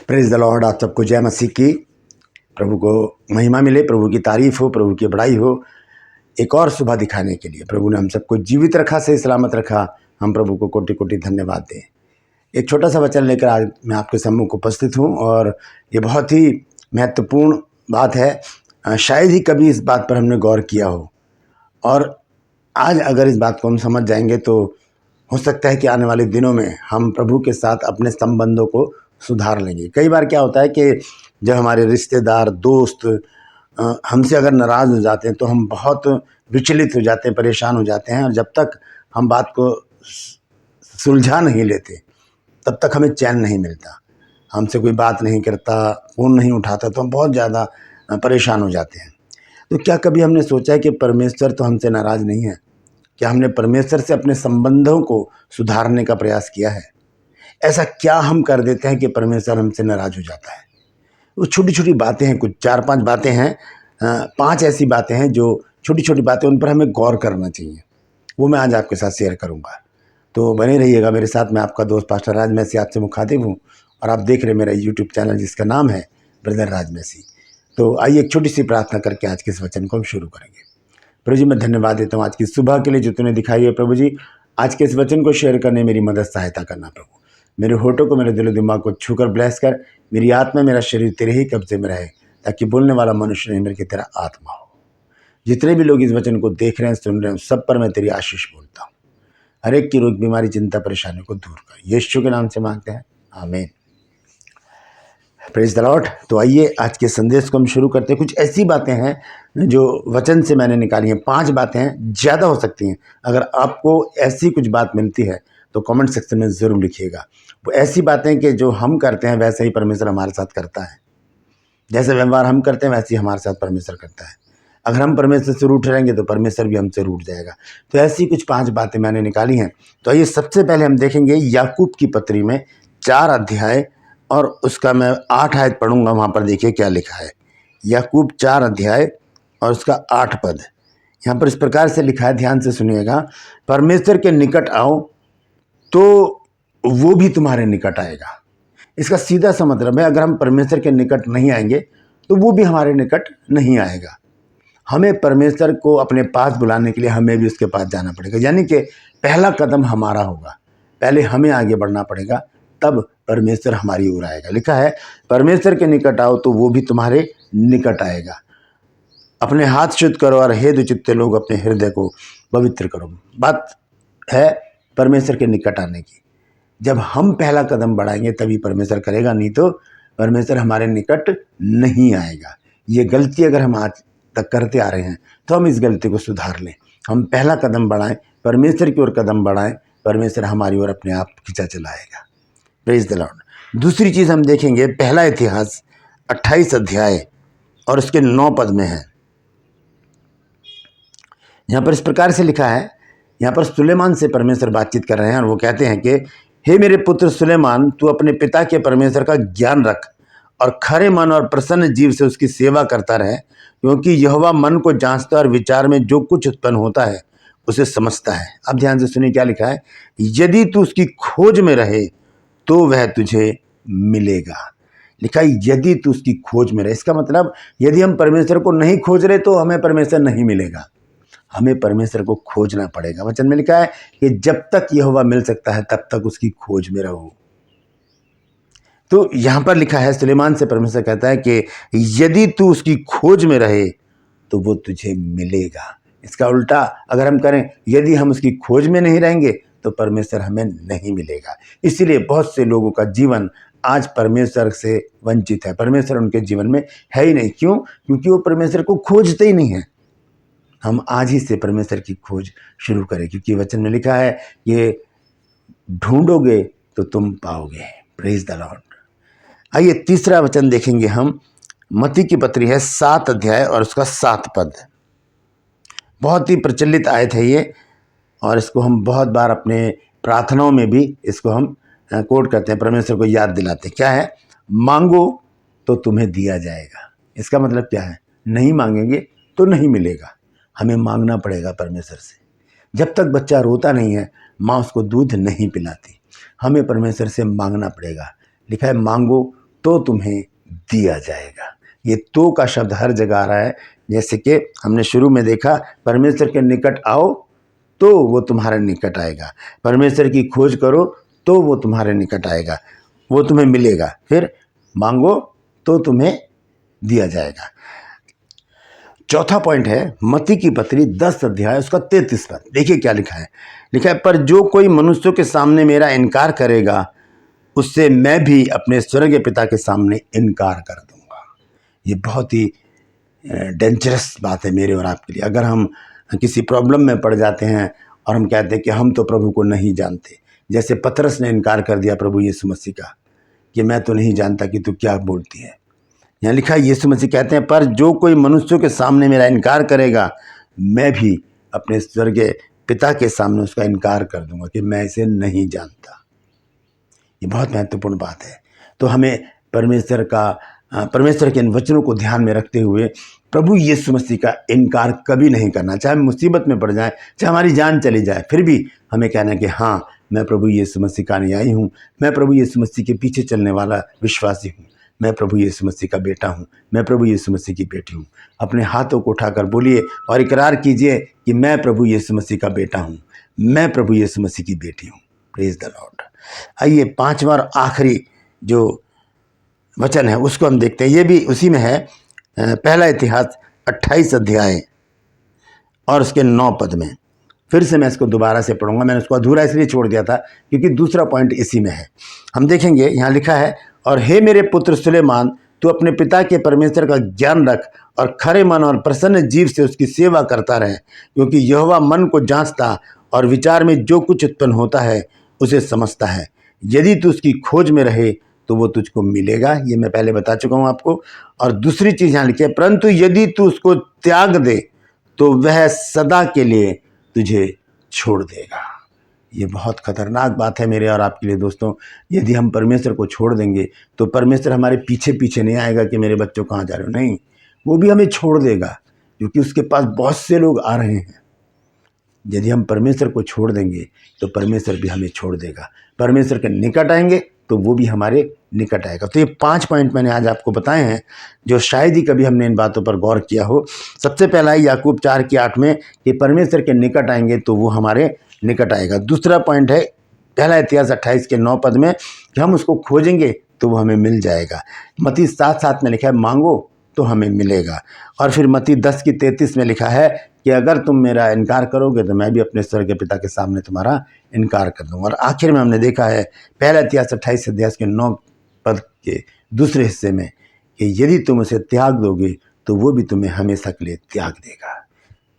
Praise the Lord. आप सबको जय मसीह की। प्रभु को महिमा मिले, प्रभु की तारीफ हो, प्रभु की बड़ाई हो। एक और सुबह दिखाने के लिए प्रभु ने हम सबको जीवित रखा, सही सलामत रखा। हम प्रभु को कोटि कोटि धन्यवाद दें। एक छोटा सा वचन लेकर आज मैं आपके सम्मुख उपस्थित हूँ और ये बहुत ही महत्वपूर्ण बात है। शायद ही कभी इस बात पर हमने गौर किया हो, और आज अगर इस बात को हम समझ जाएंगे तो हो सकता है कि आने वाले दिनों में हम प्रभु के साथ अपने संबंधों को सुधार लेंगे। कई बार क्या होता है कि जब हमारे रिश्तेदार, दोस्त हमसे अगर नाराज़ हो जाते हैं तो हम बहुत विचलित हो जाते हैं, परेशान हो जाते हैं, और जब तक हम बात को सुलझा नहीं लेते तब तक हमें चैन नहीं मिलता। हमसे कोई बात नहीं करता, फ़ोन नहीं उठाता, तो हम बहुत ज़्यादा परेशान हो जाते हैं। तो क्या कभी हमने सोचा है कि परमेश्वर तो हमसे नाराज़ नहीं है? क्या हमने परमेश्वर से अपने संबंधों को सुधारने का प्रयास किया है? ऐसा क्या हम कर देते हैं कि परमेश्वर हमसे नाराज़ हो जाता है? वो छोटी छोटी बातें हैं, कुछ 4-5 बातें हैं, 5 ऐसी बातें हैं जो छोटी छोटी बातें, उन पर हमें गौर करना चाहिए। वो मैं आज आपके साथ शेयर करूंगा, तो बने रहिएगा मेरे साथ। मैं आपका दोस्त पास्टर राज मैसी आपसे मुखातिब हूँ, और आप देख रहे मेरा यूट्यूब चैनल जिसका नाम है ब्रदर राज मैसी। तो आइए एक छोटी सी प्रार्थना करके आज के इस वचन को हम शुरू करेंगे। प्रभु जी, मैं धन्यवाद देता हूँ आज की सुबह के लिए जो तूने दिखाई है। प्रभु जी, आज के इस वचन को शेयर करने मेरी मदद सहायता करना। प्रभु, मेरे होठों को, मेरे दिलो दिमाग को छूकर ब्लेस कर। मेरी आत्मा, मेरा शरीर तेरे ही कब्जे में रहे, ताकि बोलने वाला मनुष्य नहीं बल्कि तेरा आत्मा हो। जितने भी लोग इस वचन को देख रहे हैं, सुन रहे हैं, सब पर मैं तेरी आशीष बोलता हूँ। हर एक की रोग, बीमारी, चिंता, परेशानी को दूर कर, यीशु के नाम से मांगते हैं, आमीन। Praise the Lord. तो आइए आज के संदेश को हम शुरू करते हैं। कुछ ऐसी बातें हैं जो वचन से मैंने निकाली हैं। 5 बातें हैं, ज़्यादा हो सकती हैं। अगर आपको ऐसी कुछ बात मिलती है तो कमेंट सेक्शन में ज़रूर लिखिएगा। वो ऐसी बातें कि जो हम करते हैं वैसे ही परमेश्वर हमारे साथ करता है। जैसे व्यवहार हम करते हैं वैसे ही हमारे साथ परमेश्वर करता है। अगर हम परमेश्वर से रूठ रहेंगे तो परमेश्वर भी हमसे रूठ जाएगा। तो ऐसी कुछ 5 बातें मैंने निकाली हैं। तो आइए सबसे पहले हम देखेंगे याकूब की पत्री में 4 अध्याय, और उसका मैं 8 आयत पढ़ूंगा। वहाँ पर देखिए क्या लिखा है। याकूब 4 अध्याय और उसका 8 पद। यहाँ पर इस प्रकार से लिखा है, ध्यान से सुनिएगा। परमेश्वर के निकट आओ तो वो भी तुम्हारे निकट आएगा। इसका सीधा सा मतलब है, अगर हम परमेश्वर के निकट नहीं आएंगे तो वो भी हमारे निकट नहीं आएगा। हमें परमेश्वर को अपने पास बुलाने के लिए हमें भी उसके पास जाना पड़ेगा। यानी कि पहला कदम हमारा होगा, पहले हमें आगे बढ़ना पड़ेगा, तब परमेश्वर हमारी ओर आएगा। लिखा है, परमेश्वर के निकट आओ तो वो भी तुम्हारे निकट आएगा। अपने हाथ शुद्ध करो और हे दुचित्ते लोग अपने हृदय को पवित्र करो। बात है परमेश्वर के निकट आने की। जब हम पहला कदम बढ़ाएंगे तभी परमेश्वर करेगा, नहीं तो परमेश्वर हमारे निकट नहीं आएगा। ये गलती अगर हम आज तक करते आ रहे हैं तो हम इस गलती को सुधार लें। हम पहला कदम बढ़ाएं, परमेश्वर की ओर कदम बढ़ाएं, परमेश्वर हमारी ओर अपने आप खींचा चलाएगा। Praise the Lord. दूसरी चीज़ हम देखेंगे, पहला इतिहास 28 अध्याय और उसके 9 पद में है। यहाँ पर इस प्रकार से लिखा है। यहाँ पर सुलेमान से परमेश्वर बातचीत कर रहे हैं और वो कहते हैं कि हे मेरे पुत्र सुलेमान, तू अपने पिता के परमेश्वर का ज्ञान रख और खरे मन और प्रसन्न जीव से उसकी सेवा करता रहे, क्योंकि यहोवा मन को जांचता और विचार में जो कुछ उत्पन्न होता है उसे समझता है। अब ध्यान से सुनिए क्या लिखा है। यदि तू उसकी खोज में रहे तो वह तुझे मिलेगा। लिखा है यदि तू उसकी खोज में रहे। इसका मतलब यदि हम परमेश्वर को नहीं खोज रहे तो हमें परमेश्वर नहीं मिलेगा। हमें परमेश्वर को खोजना पड़ेगा। वचन में लिखा है कि जब तक यहोवा मिल सकता है तब तक उसकी खोज में रहो। तो यहां पर लिखा है, सुलेमान से परमेश्वर कहता है कि यदि तू उसकी खोज में रहे तो वो तुझे मिलेगा। इसका उल्टा अगर हम करें, यदि हम उसकी खोज में नहीं रहेंगे तो परमेश्वर हमें नहीं मिलेगा। इसीलिए बहुत से लोगों का जीवन आज परमेश्वर से वंचित है। परमेश्वर उनके जीवन में है ही नहीं। क्यों? क्योंकि वो परमेश्वर को खोजते ही नहीं है। हम आज ही से परमेश्वर की खोज शुरू करें, क्योंकि वचन में लिखा है कि ढूंढोगे तो तुम पाओगे। Praise the Lord. आइए तीसरा वचन देखेंगे हम। मत्ती की पत्री है 7 अध्याय और उसका 7 पद। बहुत ही प्रचलित आयत है ये, और इसको हम बहुत बार अपने प्रार्थनाओं में भी इसको हम कोट करते हैं, परमेश्वर को याद दिलाते हैं। क्या है? मांगो तो तुम्हें दिया जाएगा। इसका मतलब क्या है? नहीं मांगेंगे तो नहीं मिलेगा। हमें मांगना पड़ेगा परमेश्वर से। जब तक बच्चा रोता नहीं है माँ उसको दूध नहीं पिलाती। हमें परमेश्वर से मांगना पड़ेगा। लिखा है मांगो तो तुम्हें दिया जाएगा। ये तो का शब्द हर जगह आ रहा है। जैसे कि हमने शुरू में देखा, परमेश्वर के निकट आओ तो वो तुम्हारे निकट आएगा, परमेश्वर की खोज करो तो वो तुम्हारे निकट आएगा, वो तुम्हें मिलेगा, फिर मांगो तो तुम्हें दिया जाएगा। चौथा पॉइंट है मत्ती की पत्री 10 अध्याय उसका 33 पद। देखिए क्या लिखा है। लिखा है, पर जो कोई मनुष्यों के सामने मेरा इनकार करेगा उससे मैं भी अपने स्वर्गीय पिता के सामने इनकार कर दूंगा। ये बहुत ही डेंजरस बात है मेरे और आपके लिए। अगर हम किसी प्रॉब्लम में पड़ जाते हैं और हम कहते हैं कि हम तो प्रभु को नहीं जानते, जैसे पतरस ने इनकार कर दिया प्रभु यीशु मसीह का कि मैं तो नहीं जानता कि तू क्या बोलती है। यहाँ लिखा है, यीशु मसीह कहते हैं, पर जो कोई मनुष्यों के सामने मेरा इनकार करेगा मैं भी अपने स्वर्गीय पिता के सामने उसका इनकार कर दूंगा कि मैं इसे नहीं जानता। ये बहुत महत्वपूर्ण बात है। तो हमें परमेश्वर के इन वचनों को ध्यान में रखते हुए प्रभु यीशु मसीह का इनकार कभी नहीं करना। चाहे हम मुसीबत में पड़ जाए, चाहे हमारी जान चली जाए, फिर भी हमें कहना है कि हाँ, मैं प्रभु यीशु मसीह का अनुयायी हूँ, मैं प्रभु यीशु मसीह के पीछे चलने वाला विश्वासी हूँ, मैं प्रभु यीशु मसीह का बेटा हूँ, मैं प्रभु यीशु मसीह की बेटी हूँ। अपने हाथों को उठाकर बोलिए और इकरार कीजिए कि मैं प्रभु यीशु मसीह का बेटा हूँ, मैं प्रभु यीशु मसीह की बेटी हूँ। Praise the Lord. आइए पांचवा और आखिरी जो वचन है उसको हम देखते हैं। ये भी उसी में है, पहला इतिहास 28 अध्याय और उसके 9 पद में। फिर से मैं इसको दोबारा से पढ़ूंगा, मैंने उसको अधूरा इसलिए छोड़ दिया था क्योंकि दूसरा पॉइंट इसी में है। हम देखेंगे, यहाँ लिखा है, और हे मेरे पुत्र सुलेमान, तू अपने पिता के परमेश्वर का ज्ञान रख और खरे मन और प्रसन्न जीव से उसकी सेवा करता रहे, क्योंकि यहोवा मन को जांचता और विचार में जो कुछ उत्पन्न होता है उसे समझता है। यदि तू उसकी खोज में रहे तो वो तुझको मिलेगा। ये मैं पहले बता चुका हूँ आपको। और दूसरी चीज़ यहाँ लिखी है, परंतु यदि तू उसको त्याग दे तो वह सदा के लिए तुझे छोड़ देगा। ये बहुत खतरनाक बात है मेरे और आपके लिए दोस्तों। यदि हम परमेश्वर को छोड़ देंगे तो परमेश्वर हमारे पीछे पीछे नहीं आएगा कि मेरे बच्चों कहाँ जा रहे हो, नहीं, वो भी हमें छोड़ देगा क्योंकि उसके पास बहुत से लोग आ रहे हैं। यदि हम परमेश्वर को छोड़ देंगे तो परमेश्वर भी हमें छोड़ देगा। परमेश्वर के निकट आएंगे तो वो भी हमारे निकट आएगा। तो ये 5 पॉइंट मैंने आज आपको बताए हैं जो शायद ही कभी हमने इन बातों पर गौर किया हो। सबसे पहला है याकूब 4:8 में कि परमेश्वर के निकट आएंगे तो वो हमारे निकट आएगा। दूसरा पॉइंट है पहला इतिहास 28 के 9 पद में कि हम उसको खोजेंगे तो वो हमें मिल जाएगा। मत्ती 7:7 में लिखा है, मांगो तो हमें मिलेगा। और फिर मत्ती 10:33 में लिखा है कि अगर तुम मेरा इनकार करोगे तो मैं भी अपने स्वर्गीय पिता के सामने तुम्हारा इनकार कर दूंगा। और आखिर में हमने देखा है पहला इतिहास 28 अध्याय के 9 पद के दूसरे हिस्से में कि यदि तुम उसे त्याग दोगे तो वो भी तुम्हें हमेशा के लिए त्याग देगा।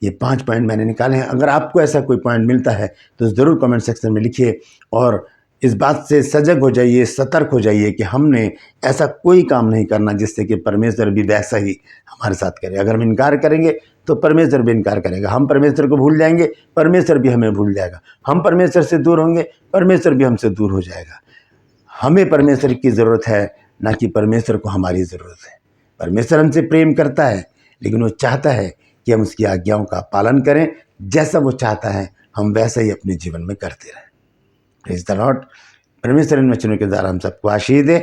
ये 5 पॉइंट मैंने निकाले हैं। अगर आपको ऐसा कोई पॉइंट मिलता है तो ज़रूर कमेंट सेक्शन में लिखिए और इस बात से सजग हो जाइए, सतर्क हो जाइए कि हमने ऐसा कोई काम नहीं करना जिससे कि परमेश्वर भी वैसा ही हमारे साथ करे। अगर हम इनकार करेंगे तो परमेश्वर भी इनकार करेगा। हम परमेश्वर को भूल जाएंगे, परमेश्वर भी हमें भूल जाएगा। हम परमेश्वर से दूर होंगे, परमेश्वर भी हमसे दूर हो जाएगा। हमें परमेश्वर की ज़रूरत है, ना कि परमेश्वर को हमारी ज़रूरत है। परमेश्वर हमसे प्रेम करता है लेकिन वो चाहता है कि हम उसकी आज्ञाओं का पालन करें। जैसा वो चाहता है हम वैसा ही अपने जीवन में करते रहें। Praise the Lord. परमेश्वर इन वचनों के द्वारा हम सबको आशीष दे।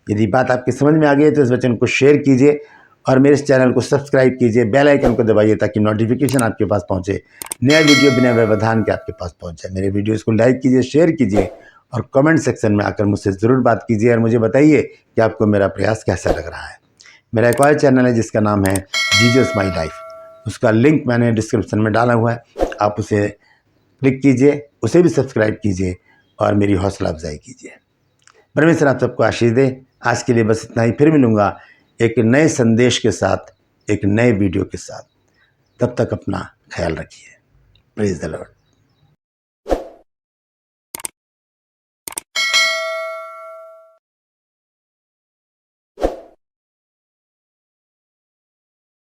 यदि बात आपकी समझ में आ गई है तो इस वचन को शेयर कीजिए और मेरे इस चैनल को सब्सक्राइब कीजिए, बेल आइकन को दबाइए ताकि नोटिफिकेशन आपके पास पहुंचे, नया वीडियो बिना व्यवधान के आपके पास पहुंच जाए। मेरे वीडियोज़ को लाइक कीजिए, शेयर कीजिए और कमेंट सेक्शन में आकर मुझसे ज़रूर बात कीजिए और मुझे बताइए कि आपको मेरा प्रयास कैसा लग रहा है। मेरा एक और चैनल है जिसका नाम है जीसस माई लाइफ, उसका लिंक मैंने डिस्क्रिप्शन में डाला हुआ है, आप उसे क्लिक कीजिए, उसे भी सब्सक्राइब कीजिए और मेरी हौसला अफजाई कीजिए। परमेश्वर आप सबको आशीष दे। आज के लिए बस इतना ही, फिर मिलूँगा एक नए संदेश के साथ, एक नए वीडियो के साथ। तब तक अपना ख्याल रखिए। Praise the Lord.